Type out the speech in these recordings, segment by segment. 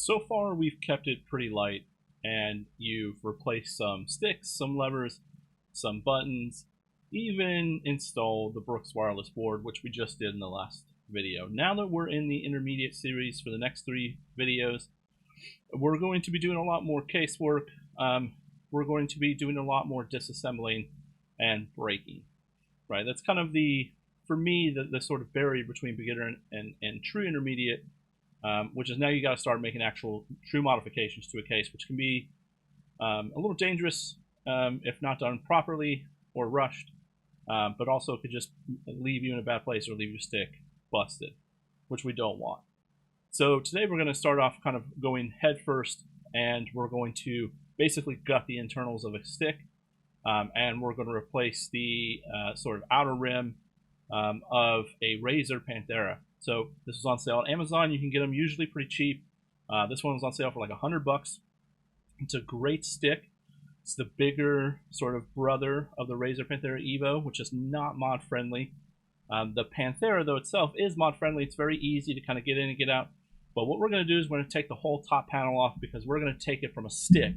So far we've kept it pretty light, and you've replaced some sticks, some levers, some buttons, even installed the Brooks wireless board, which we just did in the last video. Now that we're in the intermediate series for the next 3 videos, we're going to be doing a lot more casework. We're going to be doing a lot more disassembling and breaking, right? That's kind of for me, the sort of barrier between beginner and true intermediate, which is now you got to start making actual true modifications to a case, which can be a little dangerous if not done properly or rushed, but also could just leave you in a bad place or leave your stick busted, which we don't want. So today we're going to start off kind of going head first, and we're going to basically gut the internals of a stick, and we're going to replace the sort of outer rim of a Razer Panthera. So this is on sale on Amazon. You can get them usually pretty cheap. This one was on sale for like $100. It's a great stick. It's the bigger sort of brother of the Razer Panthera Evo, which is not mod friendly. The Panthera, though, itself is mod friendly. It's very easy to kind of get in and get out. But what we're going to do is we're going to take the whole top panel off, because we're going to take it from a stick.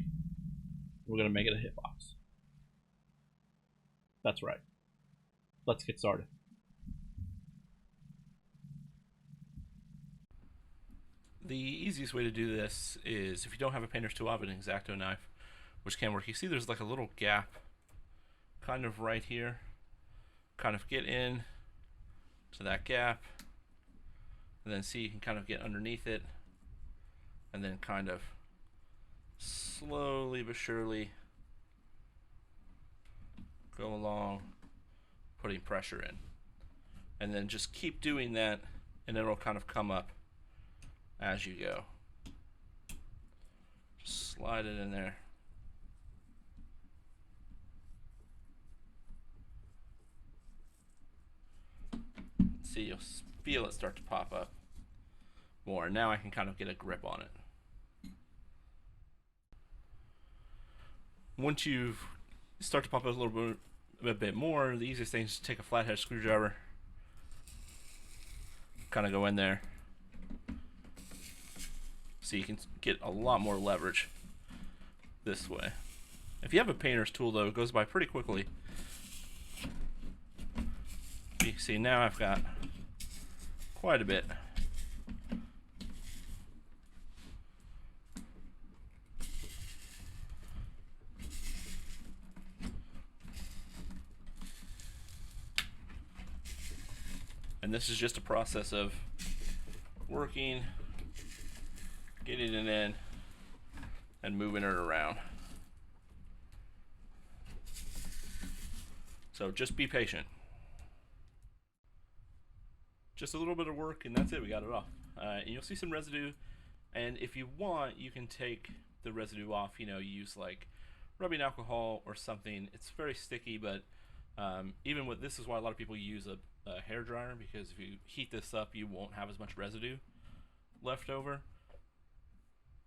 We're going to make it a hitbox. That's right. Let's get started. The easiest way to do this is, if you don't have a painter's tool, have an X-Acto knife, which can work. You see there's like a little gap kind of right here. Kind of get in to that gap, and then see you can kind of get underneath it, and then kind of slowly but surely go along, putting pressure in, and then just keep doing that, and it'll kind of come up as you go. Just slide it in there. See, you'll feel it start to pop up more. Now I can kind of get a grip on it. Once you start to pop up a bit more, the easiest thing is to take a flathead screwdriver, kind of go in there, so you can get a lot more leverage this way. If you have a painter's tool, though, it goes by pretty quickly. You can see now I've got quite a bit. And this is just a process of working, getting it in, and moving it around. So just be patient. Just a little bit of work, and that's it. We got it off. And you'll see some residue, and if you want, you can take the residue off. You know, use like rubbing alcohol or something. It's very sticky, but even with this is why a lot of people use a hair dryer, because if you heat this up, you won't have as much residue left over.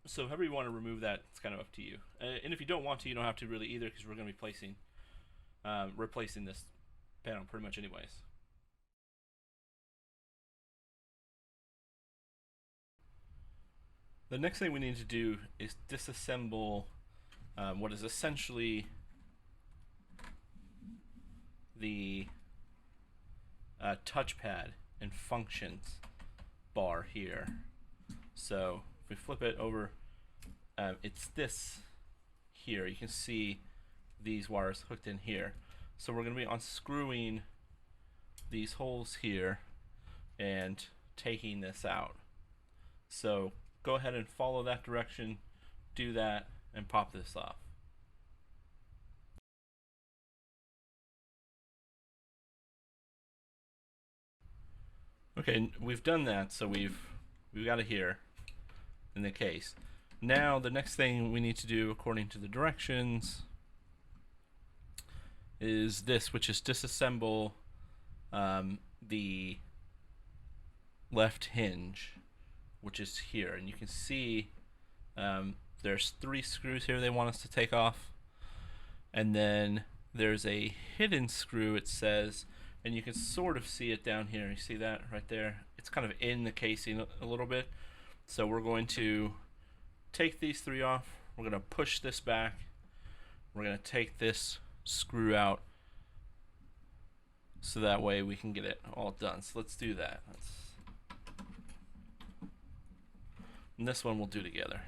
So however you want to remove that, it's kind of up to you. And if you don't want to, you don't have to really either, because we're going to be replacing this panel pretty much anyways. The next thing we need to do is disassemble what is essentially the touchpad and functions bar here. So if we flip it over, it's this here. You can see these wires hooked in here. So we're going to be unscrewing these holes here and taking this out. So go ahead and follow that direction, do that, and pop this off. Okay, we've done that, so we've got it here in the case. Now the next thing we need to do, according to the directions, is this, which is disassemble the left hinge, which is here. And you can see there's 3 screws here they want us to take off, and then there's a hidden screw, it says, and you can sort of see it down here. You see that right there? It's kind of in the casing a little bit. So we're going to take these 3 off. We're going to push this back. We're going to take this screw out so that way we can get it all done. So let's do that. And this one we'll do together.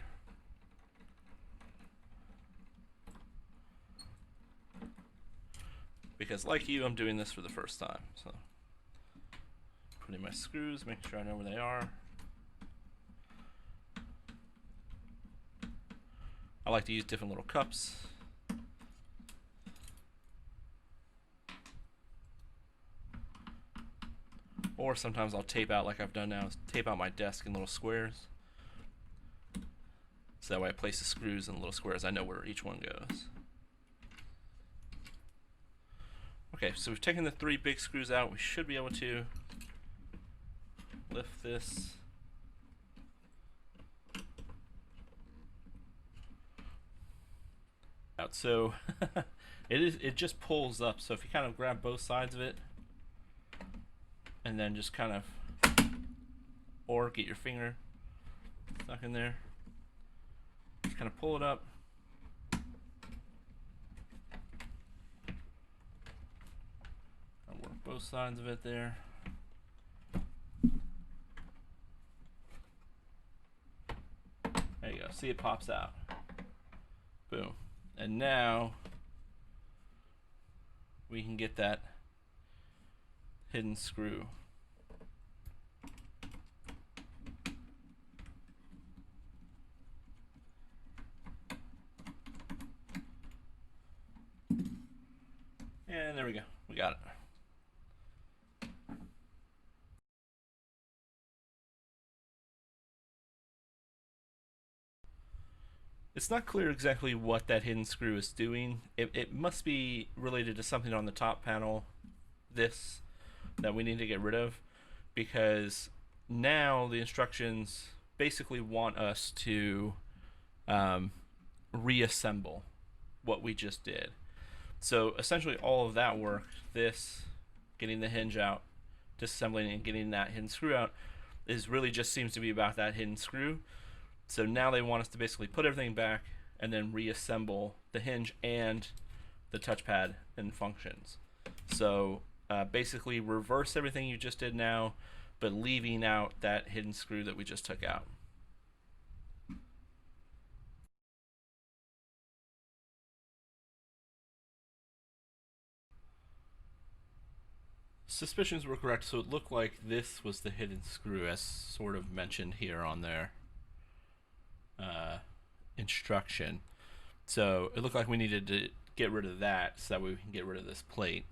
Because like you, I'm doing this for the first time. So putting my screws, making sure I know where they are. I like to use different little cups. Or sometimes I'll tape out, like I've done now, is tape out my desk in little squares. So that way I place the screws in little squares. I know where each one goes. Okay, so we've taken the 3 big screws out. We should be able to lift this out. So it just pulls up. So if you kind of grab both sides of it and then just kind of, or get your finger stuck in there, just kind of pull it up. I'll work both sides of it there. There you go. See, it pops out. Boom. And now we can get that hidden screw. And there we go. We got it. It's not clear exactly what that hidden screw is doing. It must be related to something on the top panel, this, that we need to get rid of, because now the instructions basically want us to reassemble what we just did. So essentially all of that work, this, getting the hinge out, disassembling and getting that hidden screw out, is really just seems to be about that hidden screw. So now they want us to basically put everything back and then reassemble the hinge and the touchpad and functions. So basically reverse everything you just did now, but leaving out that hidden screw that we just took out. Suspicions were correct, so it looked like this was the hidden screw, as sort of mentioned here on their instruction. So it looked like we needed to get rid of that so that way we can get rid of this plate.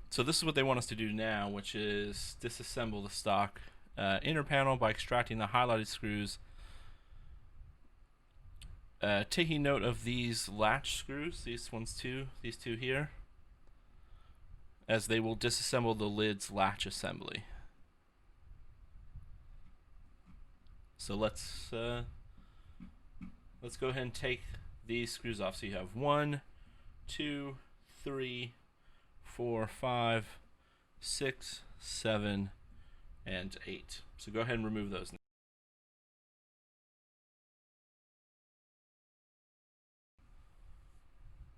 So this is what they want us to do now, which is disassemble the stock inner panel by extracting the highlighted screws. Taking note of these latch screws, these ones too, these two here, as they will disassemble the lid's latch assembly. So let's go ahead and take these screws off. So you have 1, 2, 3, 4, 5, 6, 7, and 8. So go ahead and remove those.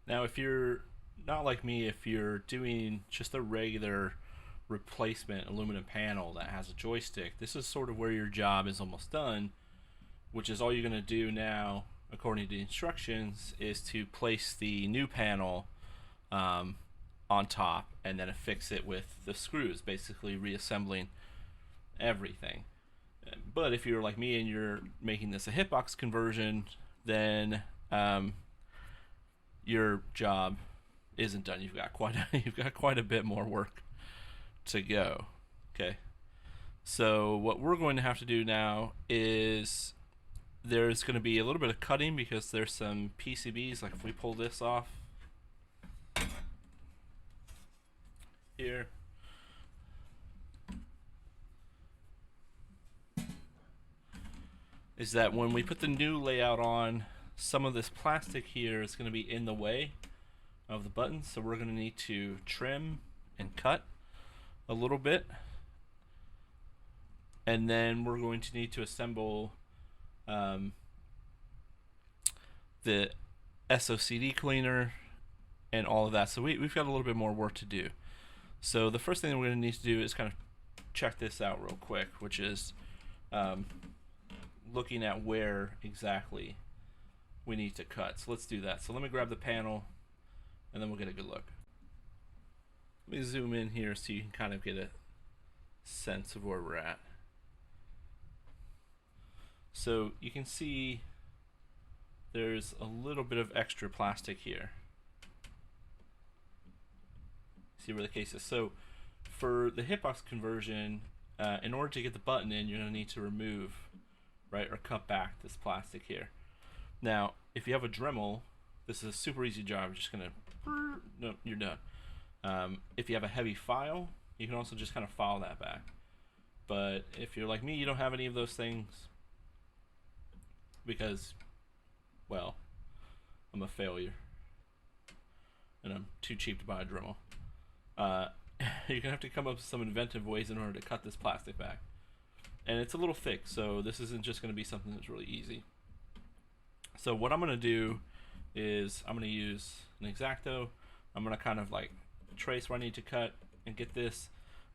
Now if you're not like me, if you're doing just a regular replacement aluminum panel that has a joystick, this is sort of where your job is almost done, which is all you're going to do now, according to the instructions, is to place the new panel on top and then affix it with the screws, basically reassembling everything. But if you're like me and you're making this a hitbox conversion, then your job isn't done. You've got quite a bit more work to go. Okay, so what we're going to have to do now is there's going to be a little bit of cutting because there's some PCBs. Like if we pull this off here, is that when we put the new layout on, some of this plastic here is going to be in the way of the buttons, so we're going to need to trim and cut a little bit, and then we're going to need to assemble the SOCD cleaner, and all of that. So we've got a little bit more work to do. So the first thing that we're going to need to do is kind of check this out real quick, which is looking at where exactly we need to cut. So let's do that. So let me grab the panel and then we'll get a good look. Let me zoom in here so you can kind of get a sense of where we're at. So you can see there's a little bit of extra plastic here. See where the case is. So for the hitbox conversion, in order to get the button in, you're going to need to remove, right, or cut back this plastic here. Now, if you have a Dremel, this is a super easy job. I'm just going to, no, you're done. If you have a heavy file, you can also just kind of file that back. But if you're like me, you don't have any of those things because, well, I'm a failure and I'm too cheap to buy a Dremel. You're gonna have to come up with some inventive ways in order to cut this plastic back, and it's a little thick, so this isn't just gonna be something that's really easy. So what I'm gonna do is I'm gonna use an X-Acto. I'm gonna kind of like trace where I need to cut and get this,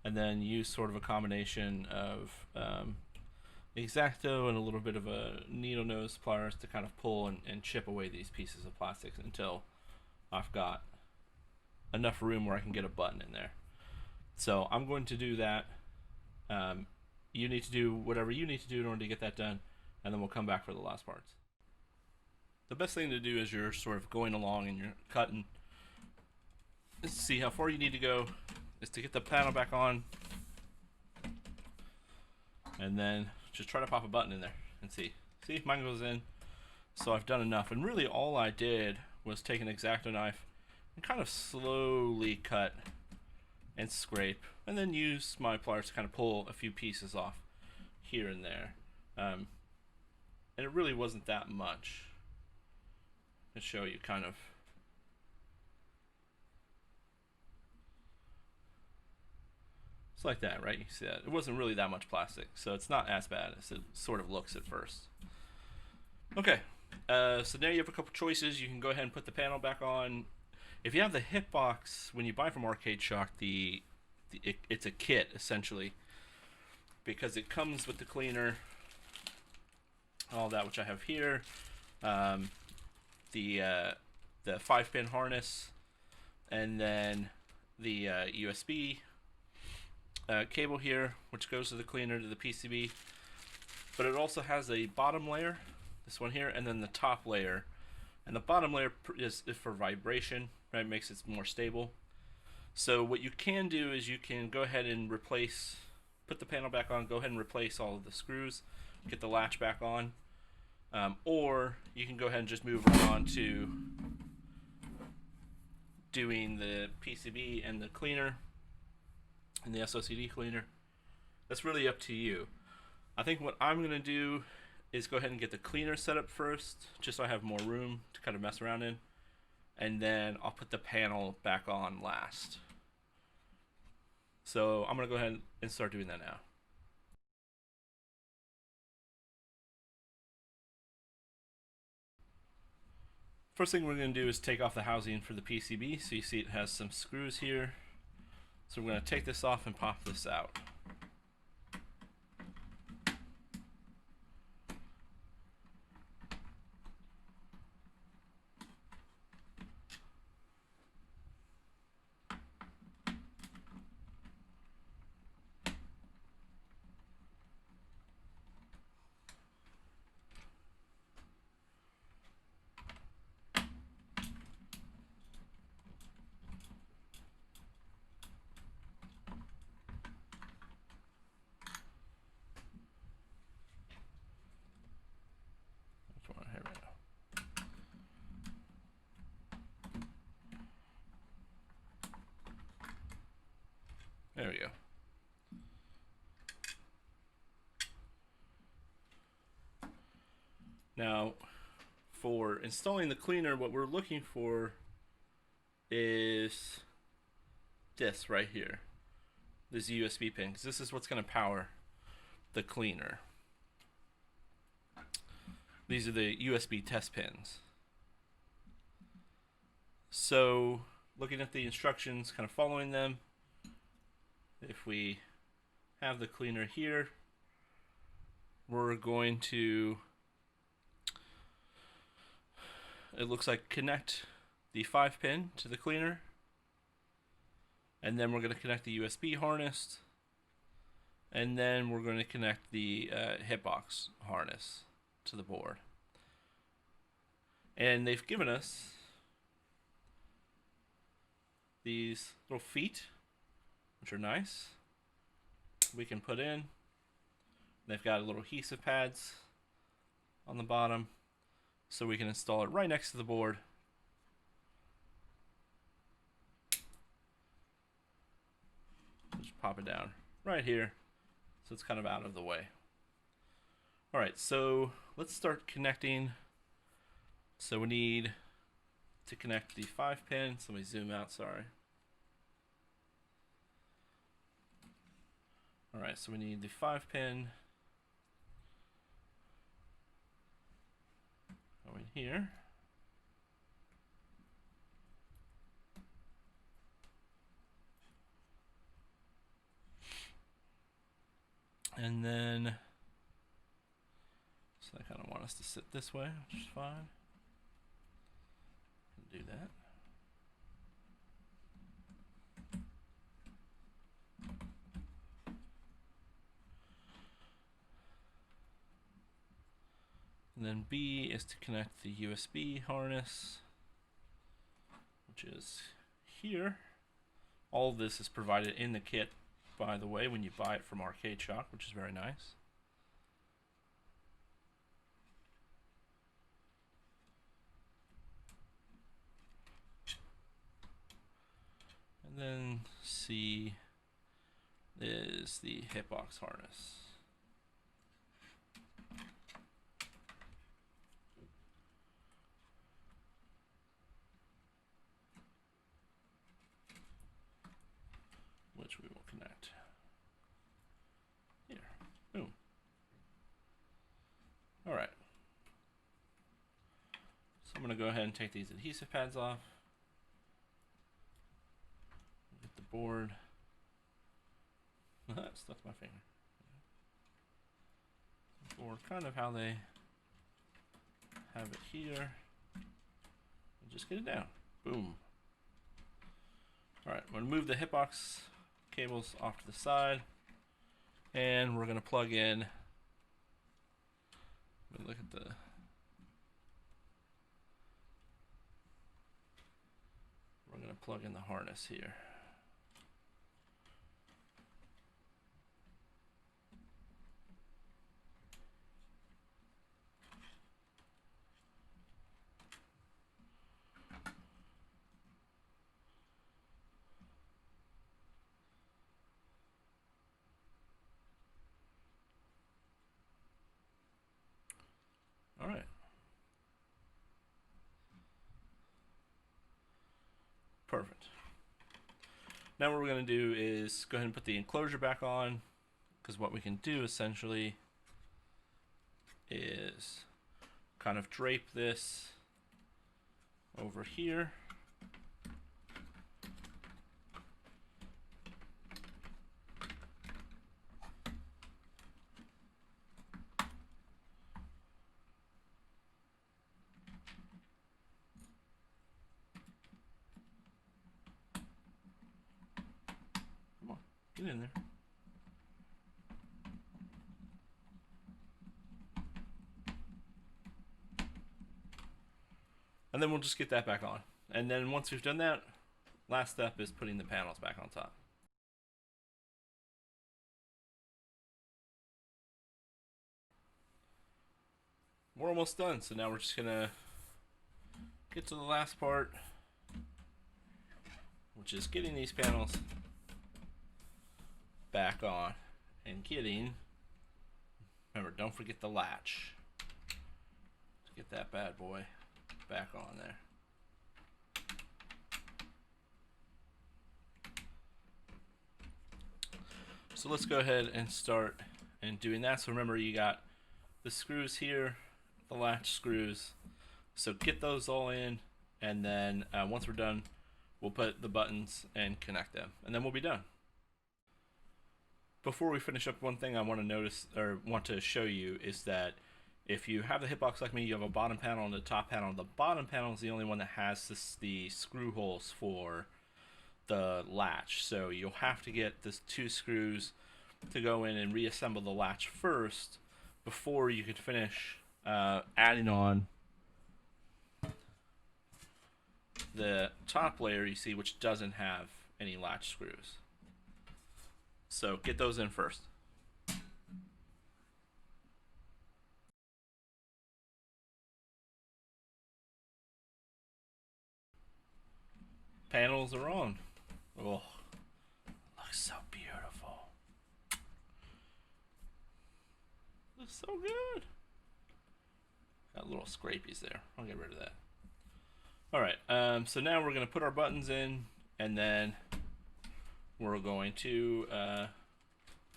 and then use sort of a combination of X-Acto and a little bit of a needle nose pliers to kind of pull and chip away these pieces of plastic until I've got enough room where I can get a button in there. So I'm going to do that. You need to do whatever you need to do in order to get that done, and then we'll come back for the last parts. The best thing to do as you're sort of going along and you're cutting is to see how far you need to go, is to get the panel back on, and then just try to pop a button in there and see if mine goes in. So I've done enough, and really all I did was take an X-Acto knife and kind of slowly cut and scrape, and then use my pliers to kind of pull a few pieces off here and there. And it really wasn't that much. To show you kind of. It's like that, right? You see that? It wasn't really that much plastic, so it's not as bad as it sort of looks at first. Okay, so now you have a couple choices. You can go ahead and put the panel back on. If you have the Hitbox, when you buy from Arcadeshock, it's a kit essentially, because it comes with the cleaner, all that, which I have here, the 5-pin harness, and then the USB cable here, which goes to the cleaner to the PCB. But it also has a bottom layer, this one here, and then the top layer. And the bottom layer is for vibration, right? It makes it more stable. So what you can do is you can go ahead and put the panel back on, go ahead and replace all of the screws, get the latch back on, or you can go ahead and just move right on to doing the PCB and the cleaner and the SOCD cleaner. That's really up to you. I think what I'm going to do is go ahead and get the cleaner set up first, just so I have more room to kind of mess around in, and then I'll put the panel back on last. So I'm going to go ahead and start doing that now. First thing we're going to do is take off the housing for the PCB. So you see it has some screws here. So we're going to take this off and pop this out. There we go. Now, for installing the cleaner, what we're looking for is this right here. This USB pin, because this is what's going to power the cleaner. These are the USB test pins. So looking at the instructions, kind of following them, if we have the cleaner here, we're going to, it looks like, connect the 5-pin to the cleaner, and then we're going to connect the USB harness, and then we're going to connect the Hitbox harness to the board. And they've given us these little feet, which are nice. We can put in. They've got little adhesive pads on the bottom, so we can install it right next to the board. Just pop it down right here, so it's kind of out of the way. All right, so let's start connecting. So we need to connect the 5-pin. So let me zoom out, sorry. All right, so we need the 5-pin. Go in here. And then, so I kind of want us to sit this way, which is fine. Do that. And then B is to connect the USB harness, which is here. All of this is provided in the kit, by the way, when you buy it from Arcadeshock, which is very nice. And then C is the Hitbox harness. Which we will connect here. Boom. All right. So I'm going to go ahead and take these adhesive pads off. Get the board. Stuck my finger. Board, kind of how they have it here. And just get it down. Boom. All right, I'm going to move the Hitbox cables off to the side, and we're going to plug in. Let me look at the. We're going to plug in the harness here. All right. Perfect. Now what we're going to do is go ahead and put the enclosure back on, because what we can do essentially is kind of drape this over here. Get in there. And then we'll just get that back on. And then once we've done that, last step is putting the panels back on top. We're almost done, so now we're just gonna get to the last part, which is getting these panels back on and getting, remember, don't forget the latch. Let's get that bad boy back on there. So let's go ahead and start and doing that. So remember, you got the screws here, the latch screws. So get those all in, and then once we're done, we'll put the buttons and connect them, and then we'll be done. Before we finish up, one thing I want to notice or want to show you is that if you have the Hitbox like me, you have a bottom panel and a top panel. The bottom panel is the only one that has the screw holes for the latch, so you'll have to get the 2 screws to go in and reassemble the latch first before you could finish adding on the top layer, you see, which doesn't have any latch screws. So get those in first. Panels are on. Oh, looks so beautiful. Looks so good. Got little scrapies there. I'll get rid of that. Alright, so now we're going to put our buttons in, and then we're going to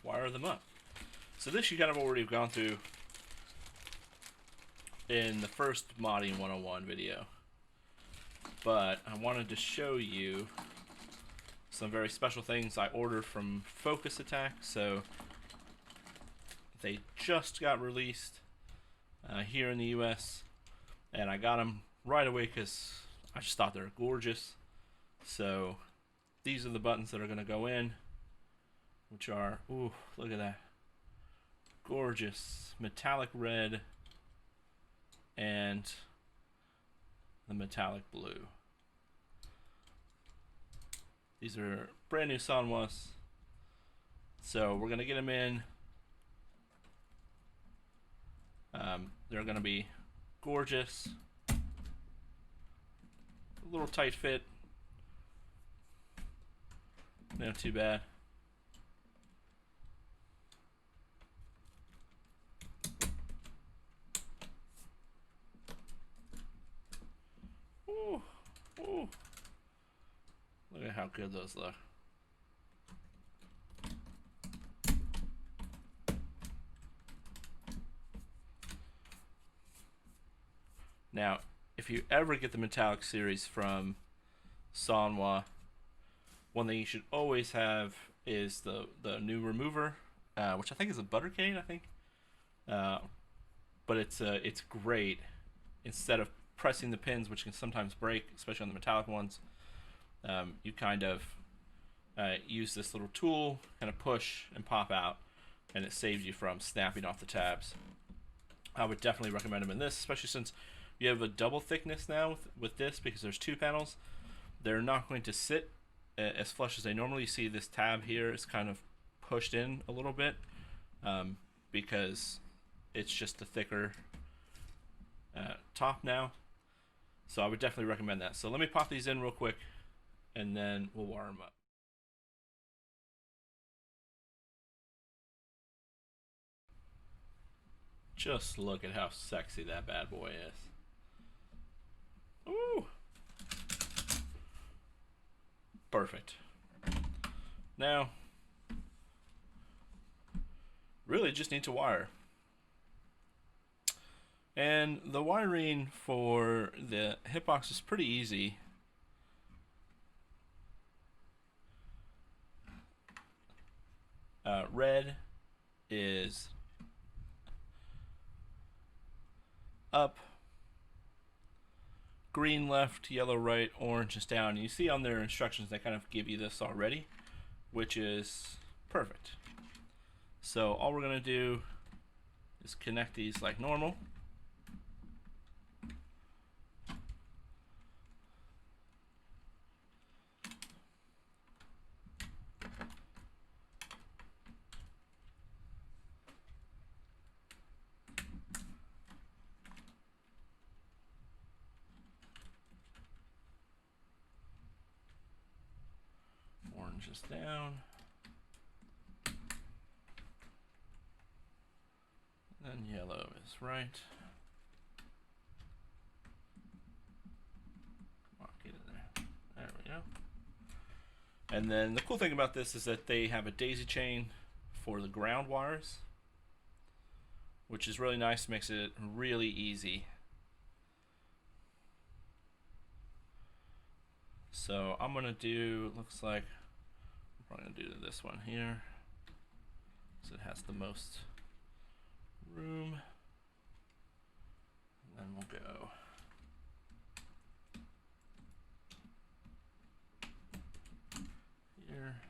wire them up. So this you kind of already gone through in the first modding 101 video, but I wanted to show you some very special things I ordered from Focus Attack. So they just got released here in the US, and I got them right away because I just thought they were gorgeous. So these are the buttons that are going to go in, which are, ooh, look at that, gorgeous metallic red and the metallic blue. These are brand new Sanwas, so we're going to get them in. They're going to be gorgeous, a little tight fit, not too bad. Ooh, ooh. Look at how good those look. Now, if you ever get the metallic series from Sanwa, one thing you should always have is the new remover, which I think is a Buttercade, I think. But it's great. Instead of pressing the pins, which can sometimes break, especially on the metallic ones, you kind of use this little tool, kind of push and pop out, and it saves you from snapping off the tabs. I would definitely recommend them in this, especially since you have a double thickness now with this, because there's 2 panels. They're not going to sit as flush as they normally. See, this tab here is kind of pushed in a little bit because it's just a thicker top now. So I would definitely recommend that. So let me pop these in real quick, and then we'll wire them up. Just look at how sexy that bad boy is. Ooh. Perfect. Now, really just need to wire. And the wiring for the Hitbox is pretty easy. Red is up, green left, yellow right, orange is down. And you see on their instructions they kind of give you this already, which is perfect. So all we're going to do is connect these like normal. Orange is down. And yellow is right. Get it there. There we go. And then the cool thing about this is that they have a daisy chain for the ground wires, which is really nice, makes it really easy So I'm gonna do, looks like I'm probably gonna do this one here, because it has the most room. And then we'll go here.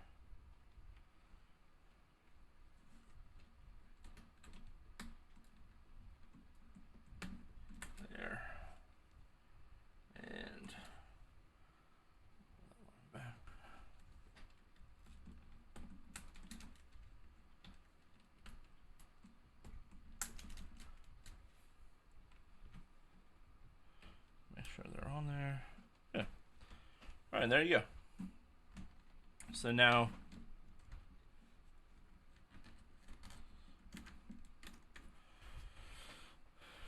There. And back. Make sure they're on there. Yeah. All right, there you go. So now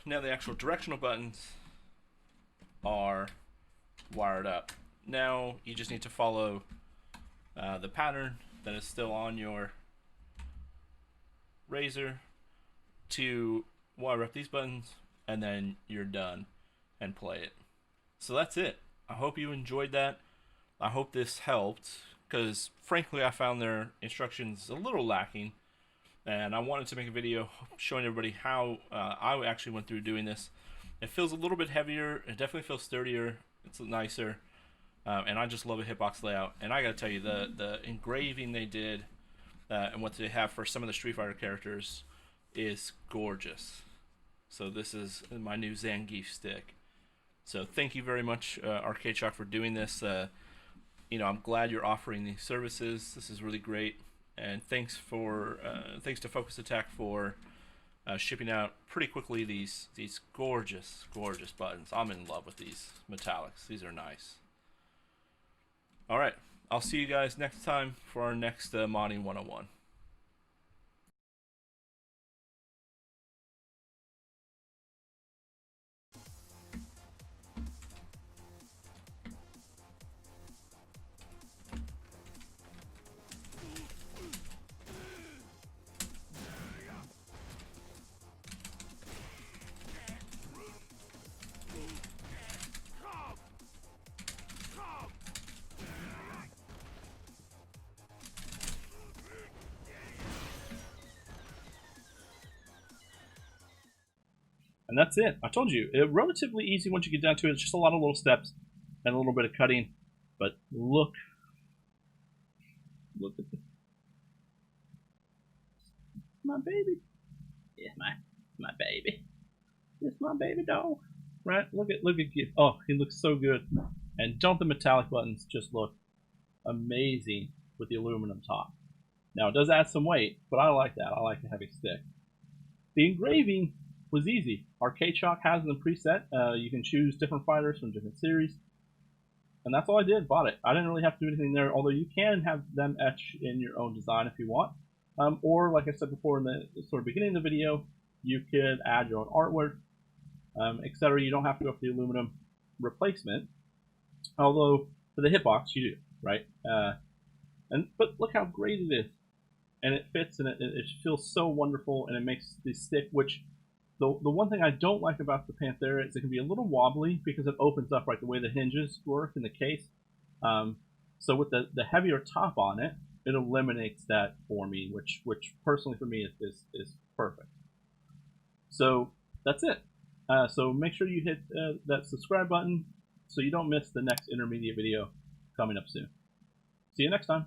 the actual directional buttons are wired up. Now you just need to follow the pattern that is still on your Razer to wire up these buttons, and then you're done and play it. So that's it. I hope you enjoyed that. I hope this helped, because frankly I found their instructions a little lacking, and I wanted to make a video showing everybody how I actually went through doing this. It feels a little bit heavier, it definitely feels sturdier, it's nicer, and I just love a hitbox layout. And I gotta tell you, the engraving they did and what they have for some of the Street Fighter characters is gorgeous. So this is my new Zangief stick. So thank you very much, Arcadeshock, for doing this. You know, I'm glad you're offering these services. This is really great, and thanks to Focus Attack for shipping out pretty quickly these gorgeous buttons. I'm in love with these metallics. These are nice. All right, I'll see you guys next time for our next modding 101. And that's it. I told you, relatively easy once you get down to it. It's just a lot of little steps and a little bit of cutting. But look at this. My baby. Yeah, my baby. It's my baby dog. Right? Look at oh, he looks so good. And don't the metallic buttons just look amazing with the aluminum top. Now it does add some weight, but I like that. I like a heavy stick. The engraving was easy. Arcadeshock has them preset. You can choose different fighters from different series. And that's all I did, bought it. I didn't really have to do anything there, although you can have them etch in your own design if you want. Or, like I said before in the sort of beginning of the video, you could add your own artwork, etc. You don't have to go for the aluminum replacement. Although, for the hitbox, you do, right? But look how great it is. And it fits, and it feels so wonderful, and it makes the stick, which the one thing I don't like about the Panthera is it can be a little wobbly because it opens up, right, the way the hinges work in the case. So with the heavier top on it, it eliminates that for me, which personally for me is perfect. So that's it. So make sure you hit that subscribe button so you don't miss the next intermediate video coming up soon. See you next time.